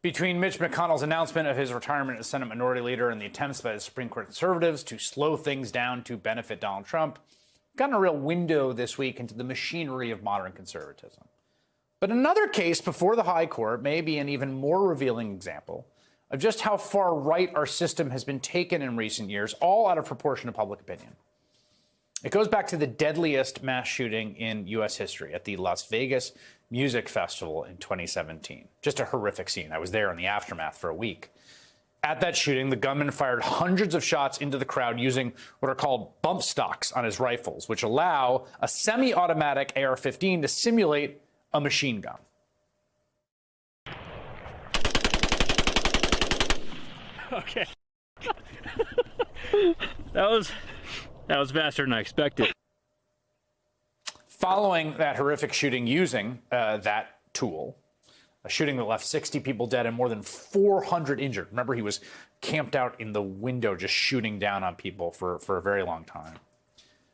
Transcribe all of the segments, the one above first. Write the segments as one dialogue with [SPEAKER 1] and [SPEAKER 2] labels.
[SPEAKER 1] Between Mitch McConnell's announcement of his retirement as Senate Minority Leader and the attempts by the Supreme Court conservatives to slow things down to benefit Donald Trump, we've gotten a real window this week into the machinery of modern conservatism. But another case before the High Court may be an even more revealing example of just how far right our system has been taken in recent years, all out of proportion to public opinion. It goes back to the deadliest mass shooting in U.S. history at the Las Vegas Music Festival in 2017. Just a horrific scene. I was there in the aftermath for a week. At that shooting, the gunman fired hundreds of shots into the crowd using what are called bump stocks on his rifles, which allow a semi-automatic AR-15 to simulate a machine gun.
[SPEAKER 2] Okay. That was faster than I expected.
[SPEAKER 1] Following that horrific shooting using that tool, a shooting that left 60 people dead and more than 400 injured. Remember, he was camped out in the window just shooting down on people for a very long time.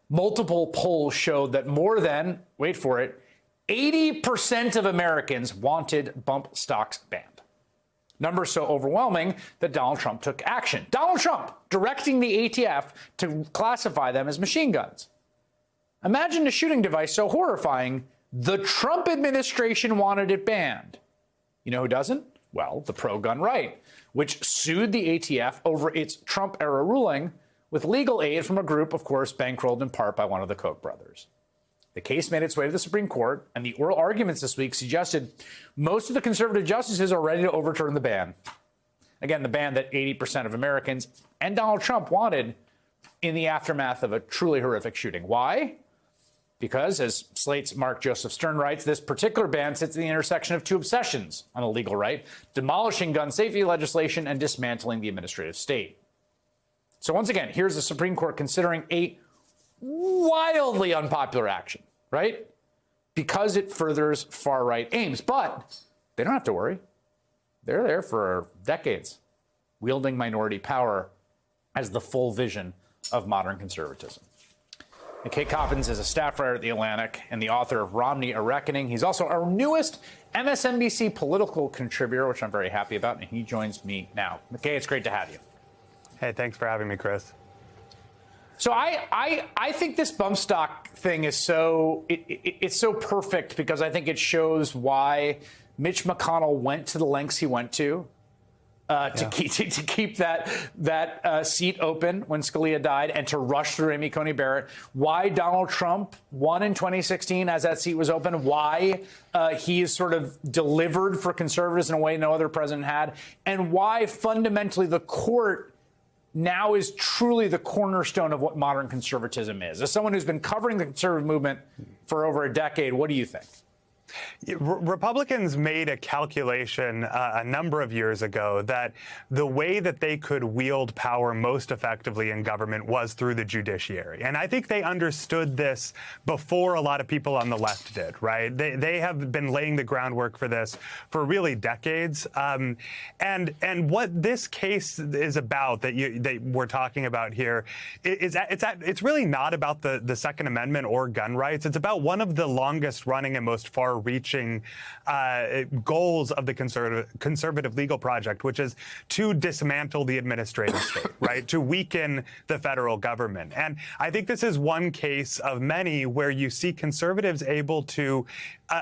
[SPEAKER 1] Multiple polls showed that more than, wait for it, 80% of Americans wanted bump stocks banned. Numbers so overwhelming that Donald Trump took action. Donald Trump directing the ATF to classify them as machine guns. Imagine a shooting device so horrifying, the Trump administration wanted it banned. You know who doesn't? Well, the pro-gun right, which sued the ATF over its Trump-era ruling with legal aid from a group, of course, bankrolled in part by one of the Koch brothers. The case made its way to the Supreme Court, and the oral arguments this week suggested most of the conservative justices are ready to overturn the ban. Again, the ban that 80% of Americans and Donald Trump wanted in the aftermath of a truly horrific shooting. Why? Because, as Slate's Mark Joseph Stern writes, this particular ban sits at the intersection of two obsessions on a legal right: demolishing gun safety legislation and dismantling the administrative state. So once again, here's the Supreme Court considering a wildly unpopular action, right? Because it furthers far-right aims. But they don't have to worry. They're there for decades, wielding minority power as the full vision of modern conservatism. And Kate Coppins is a staff writer at The Atlantic and the author of Romney: A Reckoning. He's also our newest MSNBC political contributor, which I'm very happy about, and he joins me now. McKay, it's great to have you.
[SPEAKER 3] Hey, thanks for having me, Chris.
[SPEAKER 1] So I think this bump stock thing is it's so perfect because I think it shows why Mitch McConnell went to the lengths he went to keep that seat open when Scalia died and to rush through Amy Coney Barrett. Why Donald Trump won in 2016 as that seat was open. Why he is sort of delivered for conservatives in a way no other president had, and why fundamentally the court now is truly the cornerstone of what modern conservatism is. As someone who's been covering the conservative movement for over a decade, what do you think?
[SPEAKER 3] Republicans made a calculation a number of years ago that the way that they could wield power most effectively in government was through the judiciary. And I think they understood this before a lot of people on the left did, right? They have been laying the groundwork for this for really decades. And what this case is about that we're talking about here is it's really not about the Second Amendment or gun rights. It's about one of the longest running and most far-reaching goals of the conservative legal project, which is to dismantle the administrative state, right? To weaken the federal government. And I think this is one case of many where you see conservatives able to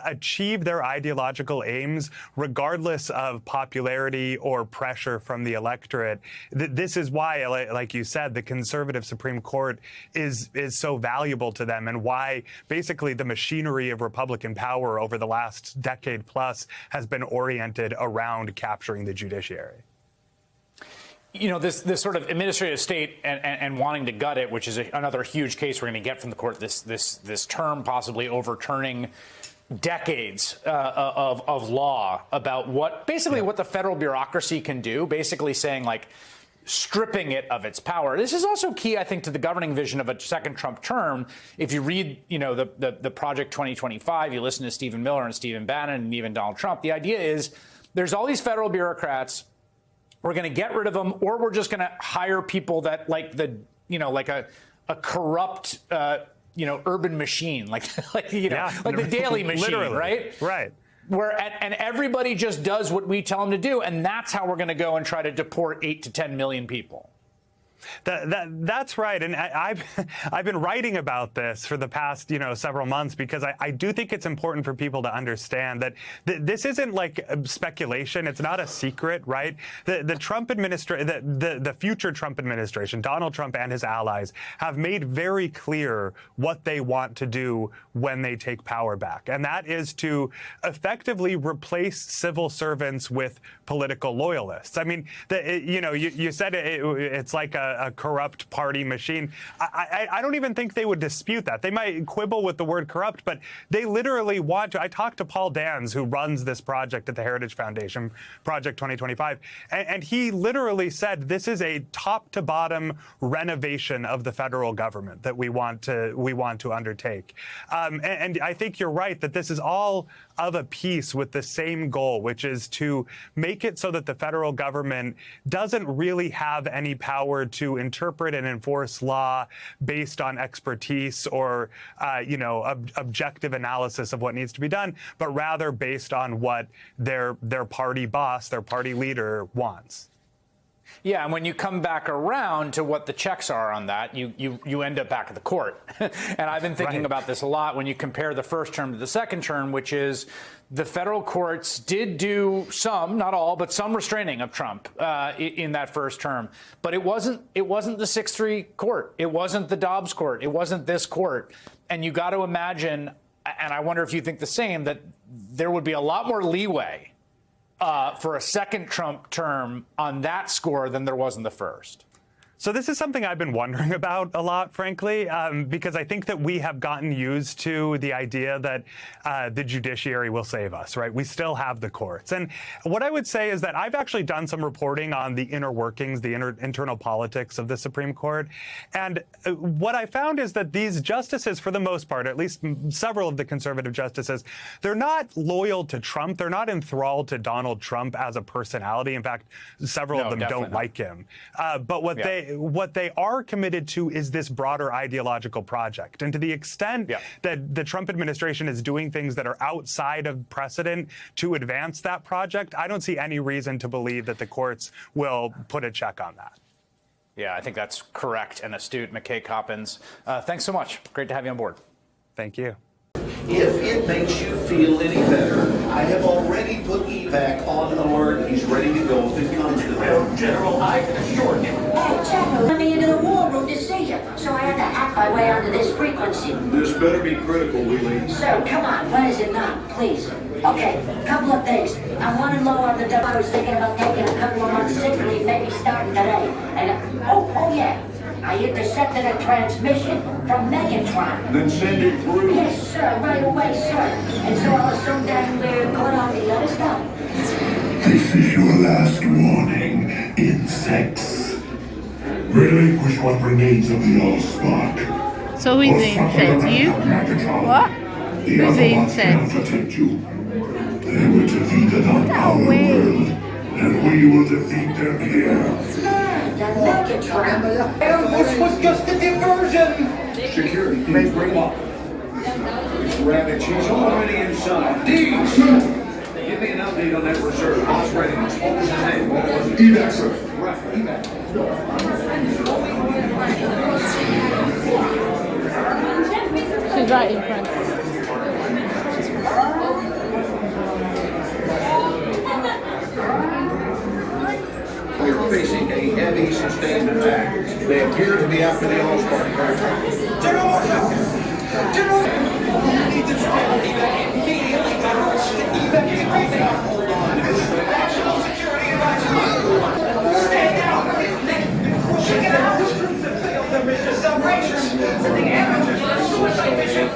[SPEAKER 3] achieve their ideological aims regardless of popularity or pressure from the electorate. This is why, like you said, the conservative Supreme Court is so valuable to them, and why basically the machinery of Republican power over the last decade plus has been oriented around capturing the judiciary.
[SPEAKER 1] You know, this sort of administrative state and wanting to gut it, which is another huge case we're going to get from the court this term, possibly overturning decades of law about what the federal bureaucracy can do, basically saying, like, stripping it of its power. This is also key, I think, to the governing vision of a second Trump term. If you read, the Project 2025, you listen to Stephen Miller and Stephen Bannon and even Donald Trump, the idea is there's all these federal bureaucrats. We're going to get rid of them, or we're just going to hire people that like a corrupt, urban machine, like the Daily Machine,
[SPEAKER 3] literally,
[SPEAKER 1] right?
[SPEAKER 3] Right.
[SPEAKER 1] And everybody just does what we tell them to do, and that's how we're going to go and try to deport 8 to 10 million people.
[SPEAKER 3] That's right, and I've been writing about this for the past several months because I do think it's important for people to understand that this isn't like speculation. It's not a secret, right? The Trump administration, the future Trump administration, Donald Trump and his allies have made very clear what they want to do when they take power back, and that is to effectively replace civil servants with political loyalists. I mean, you said it's like a corrupt party machine. I don't even think they would dispute that. They might quibble with the word corrupt, but they literally want to. I talked to Paul Dans, who runs this project at the Heritage Foundation, Project 2025, and he literally said this is a top-to-bottom renovation of the federal government that we want to undertake. And I think you're right that this is all of a piece with the same goal, which is to make it so that the federal government doesn't really have any power to interpret and enforce law based on expertise or, objective analysis of what needs to be done, but rather based on what their party boss, their party leader wants.
[SPEAKER 1] Yeah, and when you come back around to what the checks are on that, you end up back at the court. And I've been thinking about this a lot when you compare the first term to the second term, which is the federal courts did do some, not all, but some restraining of Trump in that first term. But it wasn't the 6-3 court. It wasn't the Dobbs court. It wasn't this court. And you got to imagine, and I wonder if you think the same, that there would be a lot more leeway for a second Trump term on that score than there was in the first.
[SPEAKER 3] So this is something I've been wondering about a lot, frankly, because I think that we have gotten used to the idea that the judiciary will save us, right? We still have the courts. And what I would say is that I've actually done some reporting on the inner workings, the internal politics of the Supreme Court. And what I found is that these justices, for the most part, at least several of the conservative justices, they're not loyal to Trump. They're not enthralled to Donald Trump as a personality. In fact, several of them don't like him. But what they are committed to is this broader ideological project. And to the extent that the Trump administration is doing things that are outside of precedent to advance that project, I don't see any reason to believe that the courts will put a check on that.
[SPEAKER 1] Yeah, I think that's correct and astute. McKay Coppins, thanks so much. Great to have you on board.
[SPEAKER 3] Thank you.
[SPEAKER 4] If it makes you feel any better, I have already put evac on alert. He's ready to go if it comes to that. General, I can assure him.
[SPEAKER 5] Hey, General, let me into the war room to see you, so I had to hack my way onto this frequency.
[SPEAKER 4] This better be critical, Willie.
[SPEAKER 5] Sir, come on, what is it not, please? Okay, couple of things. I'm running low on the dough. I was thinking about taking a couple of months sick leave, maybe starting today. And, oh yeah. I intercepted a transmission from Megatron.
[SPEAKER 4] Then send it through.
[SPEAKER 5] Yes, sir, right away, sir. And so I was so damn good on me, let us know.
[SPEAKER 6] This is your last warning, insects. Relinquish what remains of the Allspark.
[SPEAKER 7] So who's the insect? You? What? Who's the insect?
[SPEAKER 6] Protect you. They were defeated on our world, and we will defeat them here.
[SPEAKER 4] This was just a diversion. Security, please bring up. Rabbit, she's already inside. Deeds! Give me an update on that reserve. Boss readiness. What was his name? What was it?
[SPEAKER 6] Evac, sir.
[SPEAKER 4] Right, evac.
[SPEAKER 7] She's right in front.
[SPEAKER 4] We're facing a heavy sustained attack. They appear to be after the Allspark. General! General! Need to evac immediately. Evac everything. Hold on. National security advisory. Stay down. Check it out. The failed the mission operations. The amateurs for a suicide mission.